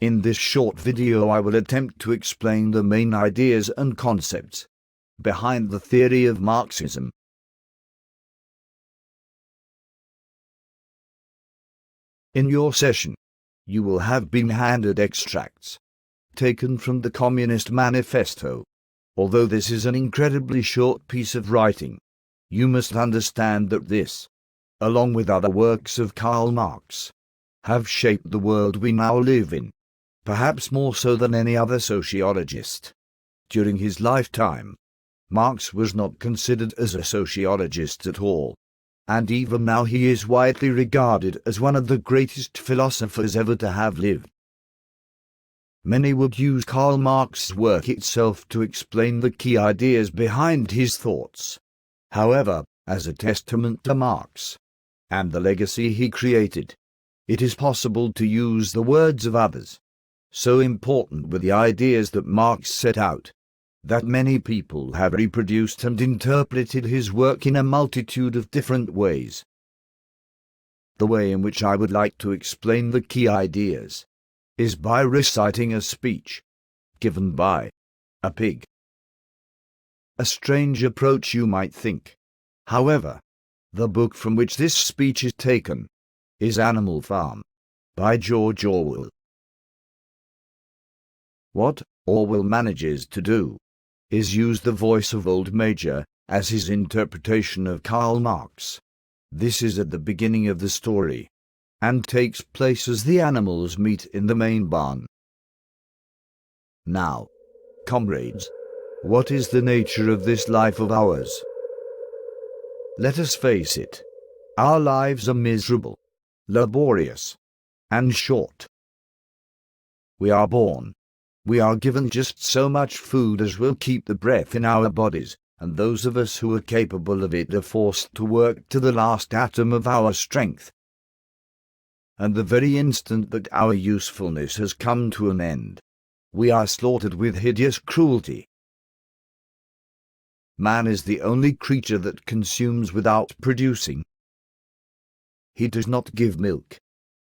In this short video I will attempt to explain the main ideas and concepts behind the theory of Marxism. In your session, you will have been handed extracts taken from the Communist Manifesto. Although this is an incredibly short piece of writing, you must understand that this, along with other works of Karl Marx, have shaped the world we now live in, perhaps more so than any other sociologist. During his lifetime, Marx was not considered as a sociologist at all, and even now he is widely regarded as one of the greatest philosophers ever to have lived. Many would use Karl Marx's work itself to explain the key ideas behind his thoughts. However, as a testament to Marx and the legacy he created, it is possible to use the words of others. So important were the ideas that Marx set out, that many people have reproduced and interpreted his work in a multitude of different ways. The way in which I would like to explain the key ideas is by reciting a speech given by a pig. A strange approach, you might think. However, the book from which this speech is taken is Animal Farm by George Orwell. What Orwell manages to do is use the voice of Old Major as his interpretation of Karl Marx. This is at the beginning of the story, and takes place as the animals meet in the main barn. Now, comrades, what is the nature of this life of ours? Let us face it, our lives are miserable, laborious, and short. We are born. We are given just so much food as will keep the breath in our bodies, and those of us who are capable of it are forced to work to the last atom of our strength. And the very instant that our usefulness has come to an end, we are slaughtered with hideous cruelty. Man is the only creature that consumes without producing. He does not give milk.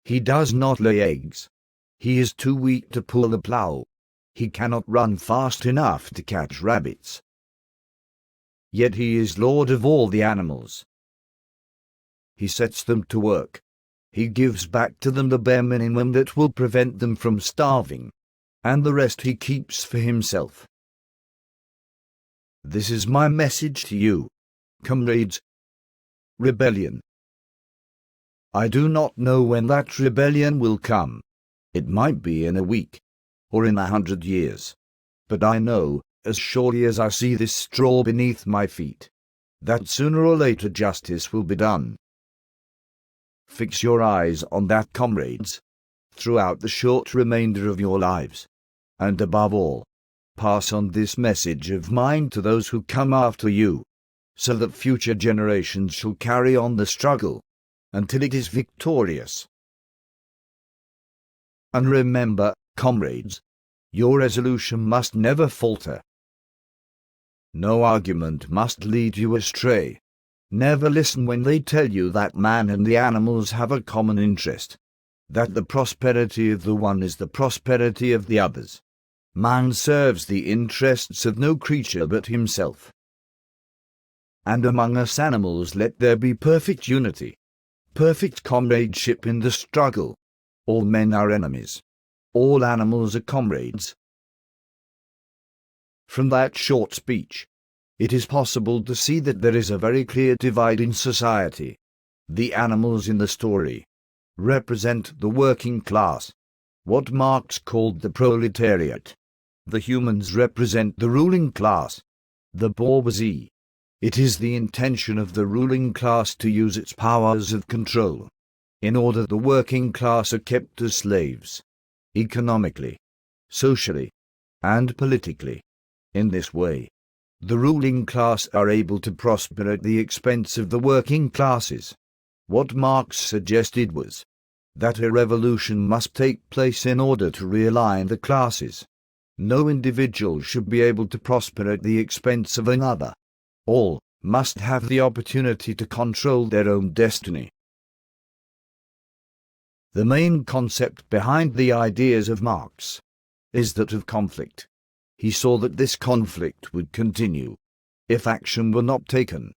He does not lay eggs. He is too weak to pull a plough. He cannot run fast enough to catch rabbits. Yet he is lord of all the animals. He sets them to work. He gives back to them the bare minimum that will prevent them from starving, and the rest he keeps for himself. This is my message to you, comrades. Rebellion. I do not know when that rebellion will come. It might be in a week, or in 100 years. But I know, as surely as I see this straw beneath my feet, that sooner or later justice will be done. Fix your eyes on that, comrades, throughout the short remainder of your lives, and above all, pass on this message of mine to those who come after you, so that future generations shall carry on the struggle until it is victorious. And remember, comrades, your resolution must never falter. No argument must lead you astray. Never listen when they tell you that man and the animals have a common interest, that the prosperity of the one is the prosperity of the others. Man serves the interests of no creature but himself. And among us animals let there be perfect unity, perfect comradeship in the struggle. All men are enemies. All animals are comrades. From that short speech, it is possible to see that there is a very clear divide in society. The animals in the story represent the working class, what Marx called the proletariat. The humans represent the ruling class, the bourgeoisie. It is the intention of the ruling class to use its powers of control, in order the working class are kept as slaves, economically, socially, and politically. In this way, the ruling class are able to prosper at the expense of the working classes. What Marx suggested was that a revolution must take place in order to realign the classes. No individual should be able to prosper at the expense of another. All must have the opportunity to control their own destiny. The main concept behind the ideas of Marx is that of conflict. He saw that this conflict would continue if action were not taken,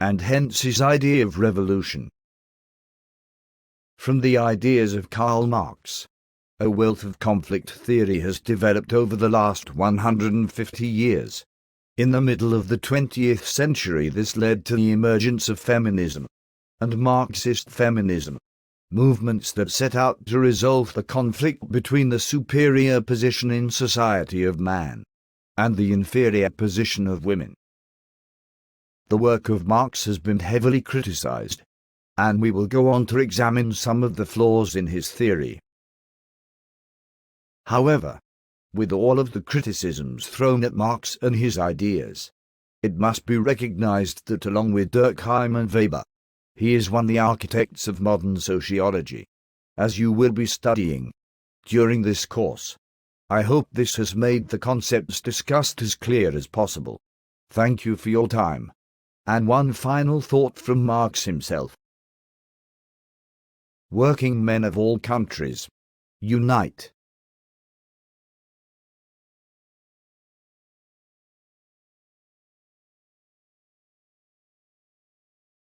and hence his idea of revolution. From the ideas of Karl Marx, a wealth of conflict theory has developed over the last 150 years. In the middle of the 20th century, this led to the emergence of feminism and Marxist feminism, movements that set out to resolve the conflict between the superior position in society of man and the inferior position of women. The work of Marx has been heavily criticized, and we will go on to examine some of the flaws in his theory. However, with all of the criticisms thrown at Marx and his ideas, it must be recognized that along with Durkheim and Weber, he is one of the architects of modern sociology, as you will be studying during this course. I hope this has made the concepts discussed as clear as possible. Thank you for your time. And one final thought from Marx himself. Working men of all countries, unite.